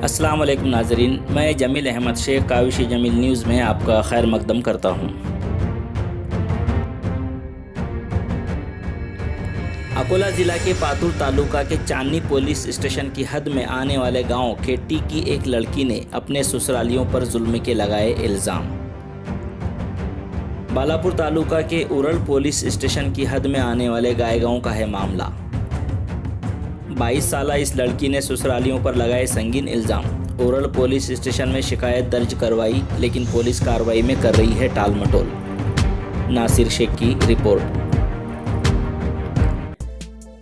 अस्सलाम वालेकुम नाजरीन, मैं जमील अहमद शेख काविश जमील न्यूज़ में आपका खैर मकदम करता हूँ। अकोला ज़िला के पातुर तालुका के चांदनी पुलिस स्टेशन की हद में आने वाले गांव खेटी की एक लड़की ने अपने ससुरालियों पर जुल्म के लगाए इल्ज़ाम। बालापुर तालुका के उरल पुलिस स्टेशन की हद में आने वाले गाँव का है मामला। 22 साला इस लड़की ने ससुरालियों पर लगाए संगीन इल्ज़ाम। उरल पुलिस स्टेशन में शिकायत दर्ज करवाई, लेकिन पुलिस कार्रवाई में कर रही है टाल मटोल। नासिर शेख की रिपोर्ट।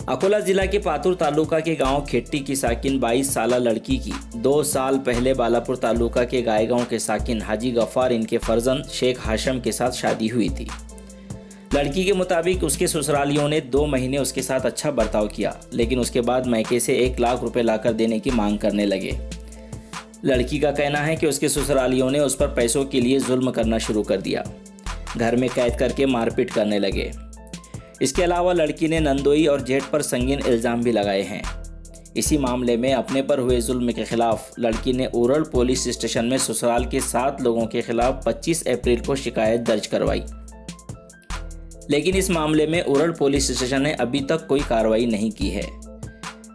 अकोला जिला के पातुर तालुका के गांव खेट्टी की साकिन 22 साला लड़की की 2 साल पहले बालापुर तालुका के गायगांव के साकिन हाजी गफ्फार इनके फर्जंद शेख हाशम के साथ शादी हुई थी। लड़की के मुताबिक उसके ससुरालियों ने 2 महीने उसके साथ अच्छा बर्ताव किया, लेकिन उसके बाद मैके से 1 लाख रुपए लाकर देने की मांग करने लगे। लड़की का कहना है कि उसके ससुरालियों ने उस पर पैसों के लिए जुल्म करना शुरू कर दिया, घर में कैद करके मारपीट करने लगे। इसके अलावा लड़की ने नंदोई और जेठ पर संगीन इल्ज़ाम भी लगाए हैं। इसी मामले में अपने पर हुए जुल्म के खिलाफ लड़की ने उरल पुलिस स्टेशन में ससुराल के 7 लोगों के खिलाफ 25 अप्रैल को शिकायत दर्ज करवाई, लेकिन इस मामले में उरल पुलिस स्टेशन ने अभी तक कोई कार्रवाई नहीं की है।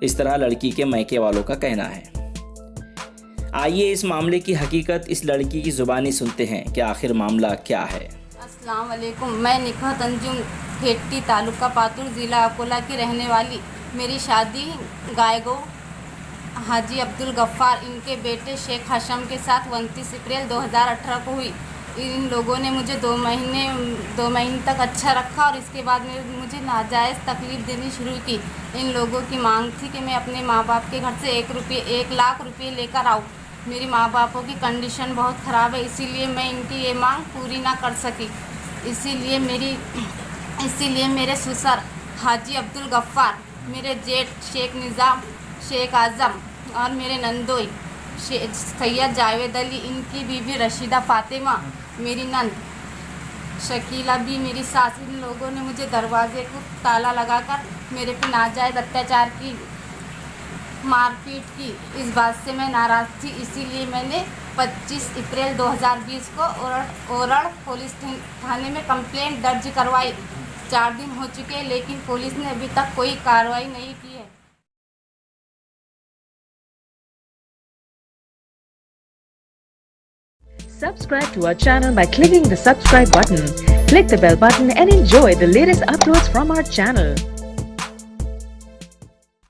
इस तरह लड़की के मैके वालों का कहना है। आइए इस मामले की हकीकत इस लड़की की जुबानी सुनते हैं कि आखिर मामला क्या है। अस्सलाम वालेकुम। मैं निकहत अंजुम खेट्टी तालुका पातुर ज़िला अकोला की रहने वाली। मेरी शादी गायगो हाजी अब्दुल गफ्फार इनके बेटे शेख हाशम के साथ 29 अप्रैल 2018 को हुई। इन लोगों ने मुझे 2 महीने तक अच्छा रखा और इसके बाद में मुझे नाजायज़ तकलीफ़ देनी शुरू की। इन लोगों की मांग थी कि मैं अपने माँ बाप के घर से 1 लाख रुपये लेकर आऊँ। मेरी माँ बापों की कंडीशन बहुत ख़राब है, इसीलिए मैं इनकी ये मांग पूरी ना कर सकी। इसीलिए मेरे ससुर हाजी अब्दुल गफ्फार, मेरे जेठ शेख निज़ाम शेख आज़म और मेरे नंदोई सैयद जावेद अली, इनकी बीवी रशीदा फ़ातिमा, मेरी नंद शकीला भी, मेरी सास, इन लोगों ने मुझे दरवाजे को ताला लगाकर मेरे पे नाजायज़ अत्याचार की, मारपीट की। इस बात से मैं नाराज़ थी, इसीलिए मैंने 25 अप्रैल 2020 को ओरड़ पुलिस थाने में कंप्लेंट दर्ज करवाई। 4 दिन हो चुके हैं, लेकिन पुलिस ने अभी तक कोई कार्रवाई नहीं की है। Subscribe to our channel by clicking the subscribe button. Click the bell button and enjoy the latest uploads from our channel.